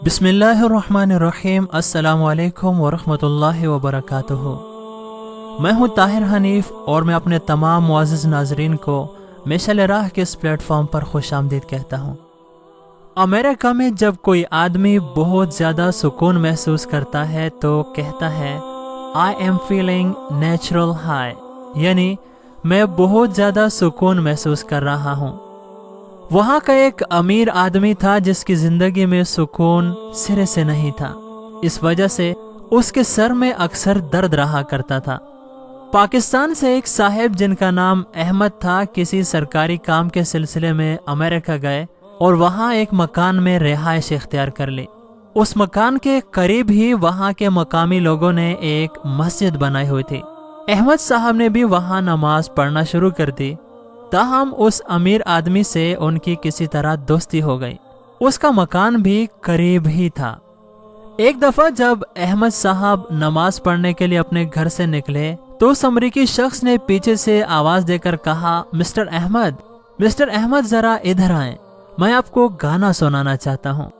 بسم اللہ الرحمن الرحیم۔ السلام علیکم ورحمۃ اللہ وبرکاتہ۔ میں ہوں طاہر حنیف اور میں اپنے تمام معزز ناظرین کو مشعل راہ کے اس پلیٹ فارم پر خوش آمدید کہتا ہوں۔ امریکہ میں جب کوئی آدمی بہت زیادہ سکون محسوس کرتا ہے تو کہتا ہے I am feeling natural high، یعنی میں بہت زیادہ سکون محسوس کر رہا ہوں۔ وہاں کا ایک امیر آدمی تھا جس کی زندگی میں سکون سرے سے نہیں تھا، اس وجہ سے اس کے سر میں اکثر درد رہا کرتا تھا۔ پاکستان سے ایک صاحب جن کا نام احمد تھا کسی سرکاری کام کے سلسلے میں امریکہ گئے اور وہاں ایک مکان میں رہائش اختیار کر لی۔ اس مکان کے قریب ہی وہاں کے مقامی لوگوں نے ایک مسجد بنائی ہوئی تھی۔ احمد صاحب نے بھی وہاں نماز پڑھنا شروع کر دی، تاہم اس امیر آدمی سے ان کی کسی طرح دوستی ہو گئی۔ اس کا مکان بھی قریب ہی تھا۔ ایک دفعہ جب احمد صاحب نماز پڑھنے کے لیے اپنے گھر سے نکلے تو اس امریکی شخص نے پیچھے سے آواز دے کر کہا، مسٹر احمد ذرا ادھر آئیں، میں آپ کو گانا سنانا چاہتا ہوں۔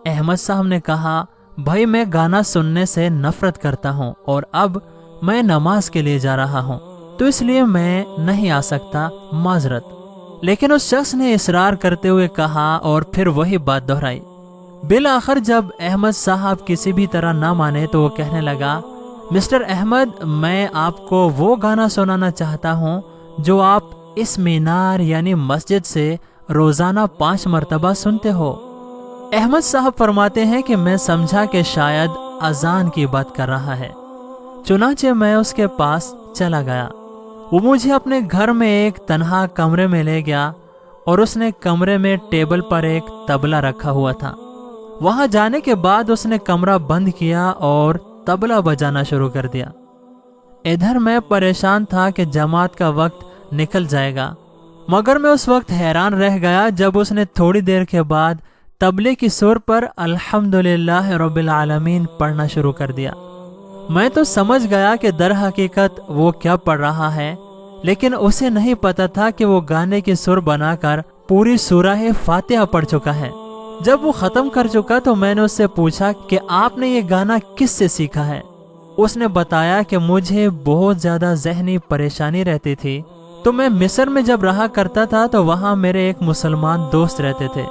احمد صاحب نے کہا، بھائی میں گانا سننے سے نفرت کرتا ہوں اور اب میں نماز کے لیے جا رہا ہوں تو اس لیے میں نہیں آ سکتا، معذرت۔ لیکن اس شخص نے اصرار کرتے ہوئے کہا اور پھر وہی بات دہرائی۔ بالآخر جب احمد صاحب کسی بھی طرح نہ مانے تو وہ کہنے لگا، مسٹر احمد میں آپ کو وہ گانا سنانا چاہتا ہوں جو آپ اس مینار یعنی مسجد سے روزانہ 5 مرتبہ سنتے ہو۔ احمد صاحب فرماتے ہیں کہ میں سمجھا کہ شاید اذان کی بات کر رہا ہے، چنانچہ میں اس کے پاس چلا گیا۔ وہ مجھے اپنے گھر میں ایک تنہا کمرے میں لے گیا اور اس نے کمرے میں ٹیبل پر ایک طبلہ رکھا ہوا تھا۔ وہاں جانے کے بعد اس نے کمرہ بند کیا اور طبلہ بجانا شروع کر دیا۔ ادھر میں پریشان تھا کہ جماعت کا وقت نکل جائے گا، مگر میں اس وقت حیران رہ گیا جب اس نے تھوڑی دیر کے بعد طبلے کی سر پر الحمدللہ رب العالمین پڑھنا شروع کر دیا۔ میں تو سمجھ گیا کہ در حقیقت وہ کیا پڑھ رہا ہے، لیکن اسے نہیں پتا تھا کہ وہ گانے کی سر بنا کر پوری سورہ فاتحہ پڑھ چکا ہے۔ جب وہ ختم کر چکا تو میں نے اس سے پوچھا کہ آپ نے یہ گانا کس سے سیکھا ہے؟ اس نے بتایا کہ مجھے بہت زیادہ ذہنی پریشانی رہتی تھی تو میں مصر میں جب رہا کرتا تھا تو وہاں میرے ایک مسلمان دوست رہتے تھے۔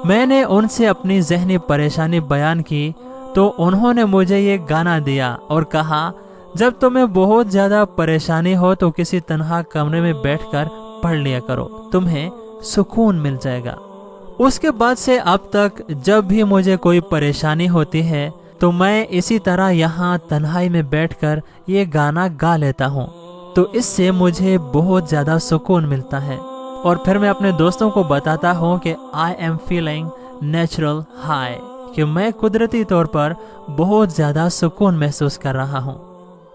میں نے ان سے اپنی ذہنی پریشانی بیان کی تو انہوں نے مجھے یہ گانا دیا اور کہا، جب تمہیں بہت زیادہ پریشانی ہو تو کسی تنہا کمرے میں بیٹھ کر پڑھ لیا کرو، تمہیں سکون مل جائے گا۔ اس کے بعد سے اب تک جب بھی مجھے کوئی پریشانی ہوتی ہے تو میں اسی طرح یہاں تنہائی میں بیٹھ کر یہ گانا گا لیتا ہوں، تو اس سے مجھے بہت زیادہ سکون ملتا ہے اور پھر میں اپنے دوستوں کو بتاتا ہوں کہ I am feeling natural high، کہ میں قدرتی طور پر بہت زیادہ سکون محسوس کر رہا ہوں۔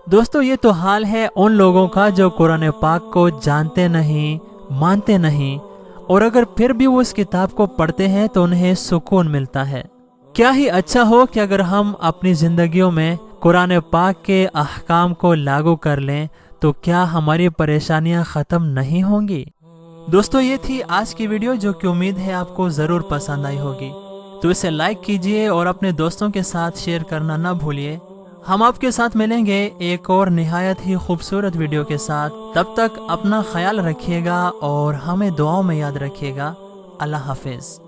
دوستو یہ تو حال ہے ان لوگوں کا جو قرآن پاک کو جانتے نہیں، مانتے نہیں، اور اگر پھر بھی وہ اس کتاب کو پڑھتے ہیں تو انہیں سکون ملتا ہے۔ کیا ہی اچھا ہو کہ اگر ہم اپنی زندگیوں میں قرآن پاک کے احکام کو لاگو کر لیں تو کیا ہماری پریشانیاں ختم نہیں ہوں گی؟ دوستو یہ تھی آج کی ویڈیو جو کہ امید ہے آپ کو ضرور پسند آئی ہوگی، تو اسے لائک کیجئے اور اپنے دوستوں کے ساتھ شیئر کرنا نہ بھولیے۔ ہم آپ کے ساتھ ملیں گے ایک اور نہایت ہی خوبصورت ویڈیو کے ساتھ، تب تک اپنا خیال رکھیے گا اور ہمیں دعاؤں میں یاد رکھیے گا۔ اللہ حافظ۔